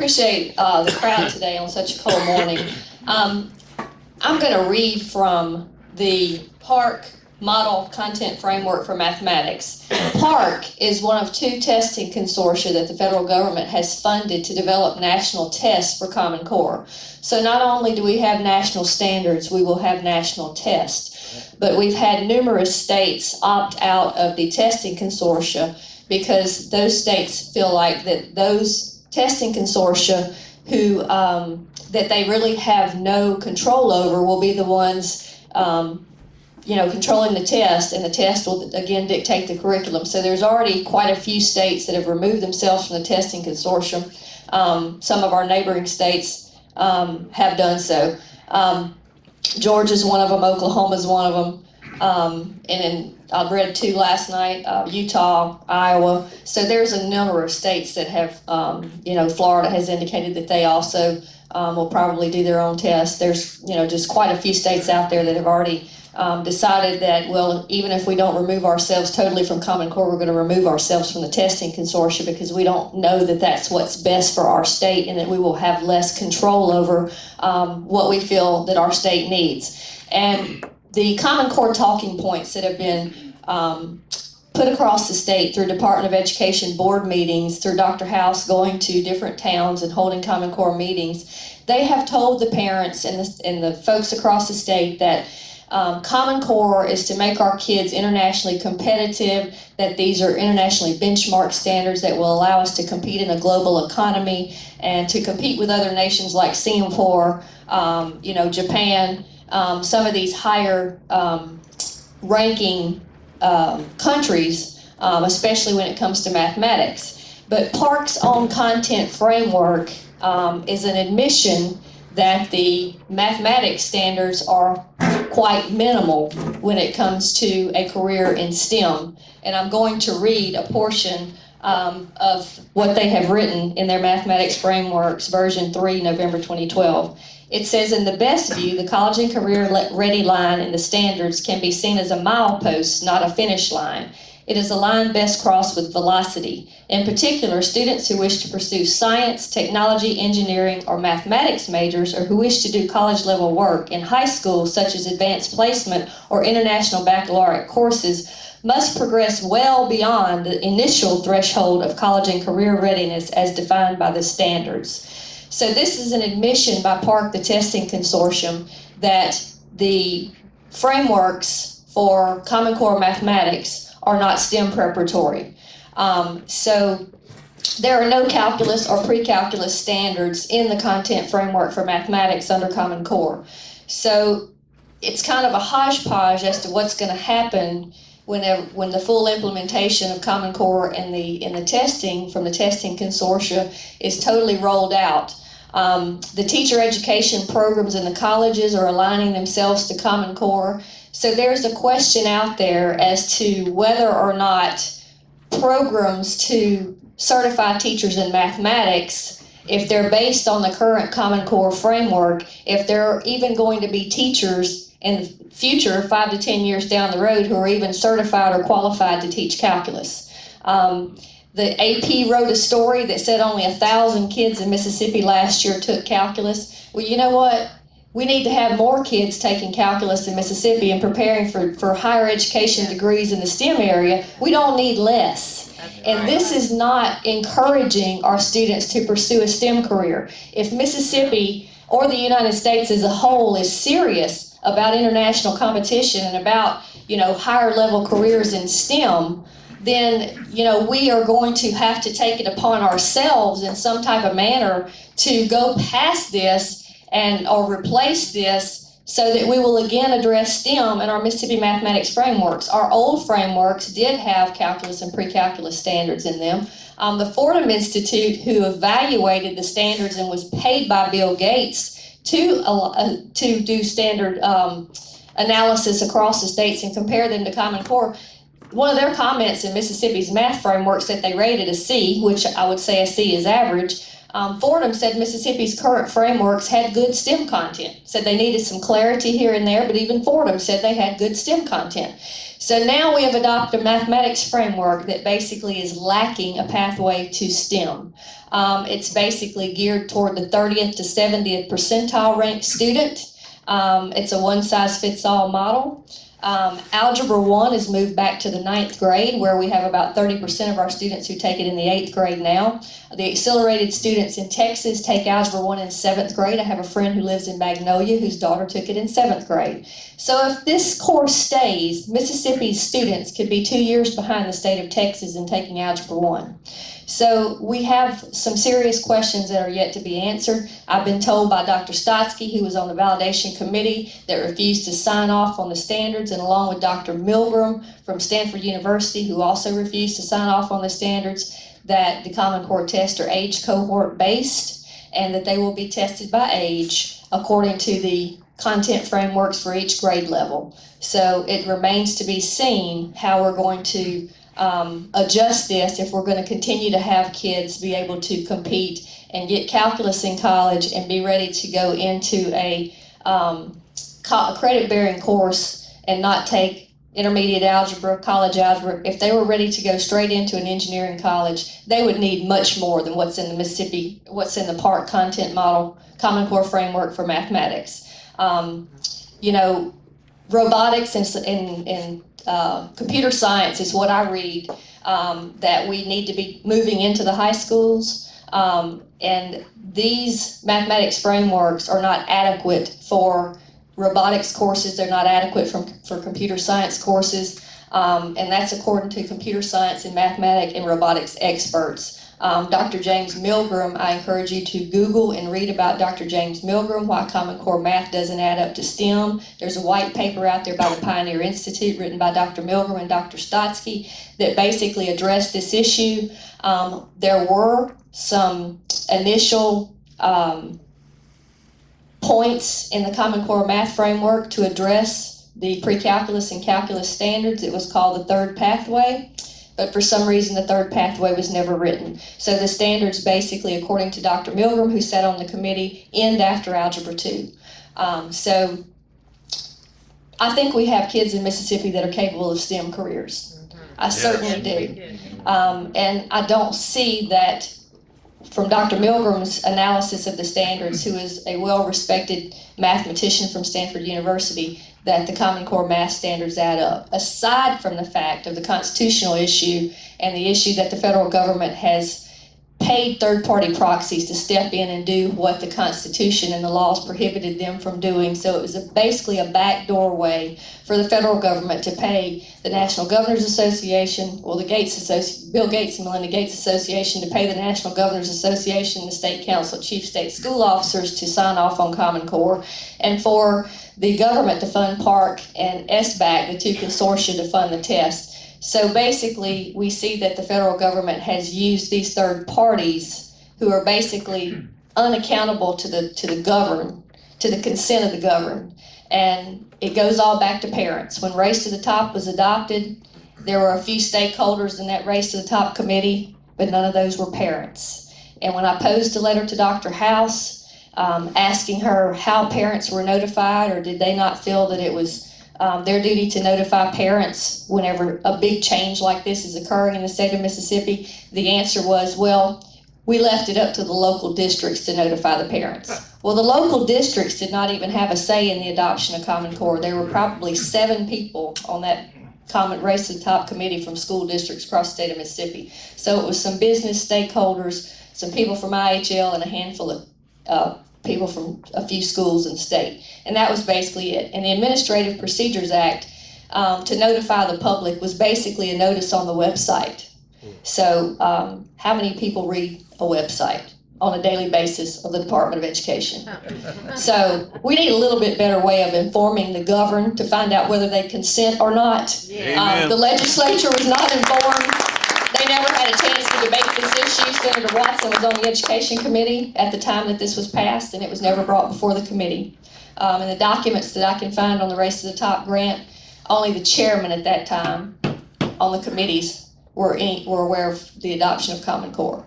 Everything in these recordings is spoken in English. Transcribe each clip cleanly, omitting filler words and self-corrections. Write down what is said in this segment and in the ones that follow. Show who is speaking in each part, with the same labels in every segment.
Speaker 1: Appreciate the crowd today on such a cold morning. I'm going to read from the PARCC Model Content Framework for Mathematics. PARCC is one of two testing consortia that the federal government has funded to develop national tests for Common Core. So not only do we have national standards, we will have national tests. But we've had numerous states opt out of the testing consortia because those states feel like that those testing consortia who that they really have no control over will be the ones controlling the test, and the test will again dictate the curriculum. So there's already quite a few states that have removed themselves from the testing consortium. Some of our neighboring states have done so. Georgia's one of them, Oklahoma's one of them, and then I read two last night, Utah, Iowa. So there's a number of states that have, Florida has indicated that they also will probably do their own test. There's, just quite a few states out there that have already decided that, well, even if we don't remove ourselves totally from Common Core, we're going to remove ourselves from the testing consortia because we don't know that that's what's best for our state, and that we will have less control over what we feel that our state needs. And the Common Core talking points that have been put across the state through Department of Education board meetings, through Dr. House going to different towns and holding Common Core meetings, they have told the parents and the folks across the state that Common Core is to make our kids internationally competitive, that these are internationally benchmark standards that will allow us to compete in a global economy and to compete with other nations like Singapore, Japan, some of these higher ranking countries, especially when it comes to mathematics. But PARCC's own content framework is an admission that the mathematics standards are quite minimal when it comes to a career in STEM. And I'm going to read a portion of what they have written in their mathematics frameworks, version 3, November 2012. It says, in the best view, the college and career ready line in the standards can be seen as a milepost, not a finish line. It is a line best crossed with velocity. In particular, students who wish to pursue science, technology, engineering, or mathematics majors, or who wish to do college-level work in high school, such as advanced placement or international baccalaureate courses, must progress well beyond the initial threshold of college and career readiness as defined by the standards. So this is an admission by PARCC, the testing consortium, that the frameworks for Common Core mathematics are not STEM preparatory. So there are no calculus or pre-calculus standards in the content framework for mathematics under Common Core. So it's kind of a hodgepodge as to what's going to happen when the full implementation of Common Core and the testing from the testing consortia is totally rolled out. The teacher education programs in the colleges are aligning themselves to Common Core. So there's a question out there as to whether or not programs to certify teachers in mathematics, if they're based on the current Common Core framework, if there are even going to be teachers in the future, 5 to 10 years down the road, who are even certified or qualified to teach calculus. The AP wrote a story that said only 1,000 kids in Mississippi last year took calculus. Well, you know what? We need to have more kids taking calculus in Mississippi and preparing for higher education degrees in the STEM area. We don't need less. And this is not encouraging our students to pursue a STEM career. If Mississippi or the United States as a whole is serious about international competition and about, higher level careers in STEM, then, we are going to have to take it upon ourselves in some type of manner to go past this or replace this so that we will again address STEM in our Mississippi mathematics frameworks. Our old frameworks did have calculus and pre-calculus standards in them. The Fordham Institute, who evaluated the standards and was paid by Bill Gates to do standard analysis across the states and compare them to Common Core, one of their comments in Mississippi's math frameworks that they rated a C, which I would say a C is average. Fordham said Mississippi's current frameworks had good STEM content. Said they needed some clarity here and there, but even Fordham said they had good STEM content. So now we have adopted a mathematics framework that basically is lacking a pathway to STEM. It's basically geared toward the 30th to 70th percentile ranked student. It's a one-size-fits-all model. Algebra 1 is moved back to the 9th grade, where we have about 30% of our students who take it in the 8th grade now. The accelerated students in Texas take Algebra 1 in 7th grade. I have a friend who lives in Magnolia whose daughter took it in 7th grade. So if this course stays, Mississippi's students could be 2 years behind the state of Texas in taking Algebra 1. So we have some serious questions that are yet to be answered. I've been told by Dr. Stotsky, who was on the validation committee, that refused to sign off on the standards, and along with Dr. Milgram from Stanford University, who also refused to sign off on the standards, that the Common Core tests are age cohort based and that they will be tested by age according to the content frameworks for each grade level. So it remains to be seen how we're going to adjust this if we're going to continue to have kids be able to compete and get calculus in college and be ready to go into a credit-bearing course and not take intermediate algebra, college algebra. If they were ready to go straight into an engineering college, they would need much more than what's in the Mississippi, what's in the PARCC content model, Common Core framework for mathematics. You know, robotics and computer science is what I read that we need to be moving into the high schools, and these mathematics frameworks are not adequate for robotics courses. They're not adequate for computer science courses, and that's according to computer science and mathematics and robotics experts. Dr. James Milgram, I encourage you to Google and read about Dr. James Milgram, Why Common Core Math Doesn't Add Up to STEM. There's a white paper out there by the Pioneer Institute written by Dr. Milgram and Dr. Stotsky that basically addressed this issue. There were some initial points in the Common Core Math framework to address the pre-calculus and calculus standards. It was called the third pathway. But for some reason, the third pathway was never written. So the standards basically, according to Dr. Milgram, who sat on the committee, end after Algebra 2. So I think we have kids in Mississippi that are capable of STEM careers. I certainly do. And I don't see that from Dr. Milgram's analysis of the standards, who is a well-respected mathematician from Stanford University, that the Common Core math standards add up, aside from the fact of the constitutional issue and the issue that the federal government has paid third-party proxies to step in and do what the Constitution and the laws prohibited them from doing. So it was basically a backdoor way for the federal government to pay the National Governors Association, well, the Bill Gates and Melinda Gates Association, to pay the National Governors Association and the State Council Chief State School Officers to sign off on Common Core, and for the government to fund PARCC and SBAC, the two consortia, to fund the test. So basically, we see that the federal government has used these third parties who are basically unaccountable to the governed, to the consent of the governed. And it goes all back to parents. When Race to the Top was adopted, there were a few stakeholders in that Race to the Top committee, but none of those were parents. And when I posed a letter to Dr. House, asking her how parents were notified, or did they not feel that it was their duty to notify parents whenever a big change like this is occurring in the state of Mississippi, the answer was, well, we left it up to the local districts to notify the parents. Well, the local districts did not even have a say in the adoption of Common Core. There were probably 7 people on that Race to the Top committee from school districts across the state of Mississippi. So it was some business stakeholders, some people from IHL, and a handful of people from a few schools in the state. And that was basically it. And the Administrative Procedures Act, to notify the public, was basically a notice on the website. So how many people read a website on a daily basis of the Department of Education? So we need a little bit better way of informing the governed to find out whether they consent or not. The legislature was not informed. They never had a chance to debate this issue. Senator Watson was on the Education Committee at the time that this was passed, and it was never brought before the committee. And the documents that I can find on the Race to the Top grant, only the chairman at that time on the committees were aware of the adoption of Common Core.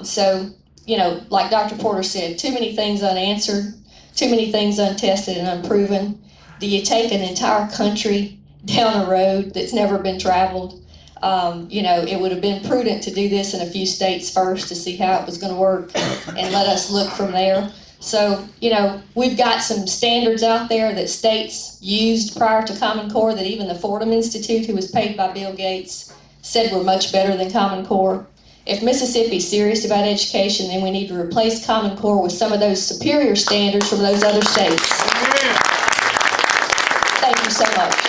Speaker 1: So, you know, like Dr. Porter said, too many things unanswered, too many things untested and unproven. Do you take an entire country down a road that's never been traveled. It would have been prudent to do this in a few states first to see how it was going to work and let us look from there. So, we've got some standards out there that states used prior to Common Core that even the Fordham Institute, who was paid by Bill Gates, said were much better than Common Core. If Mississippi's serious about education, then we need to replace Common Core with some of those superior standards from those other states. Thank you so much.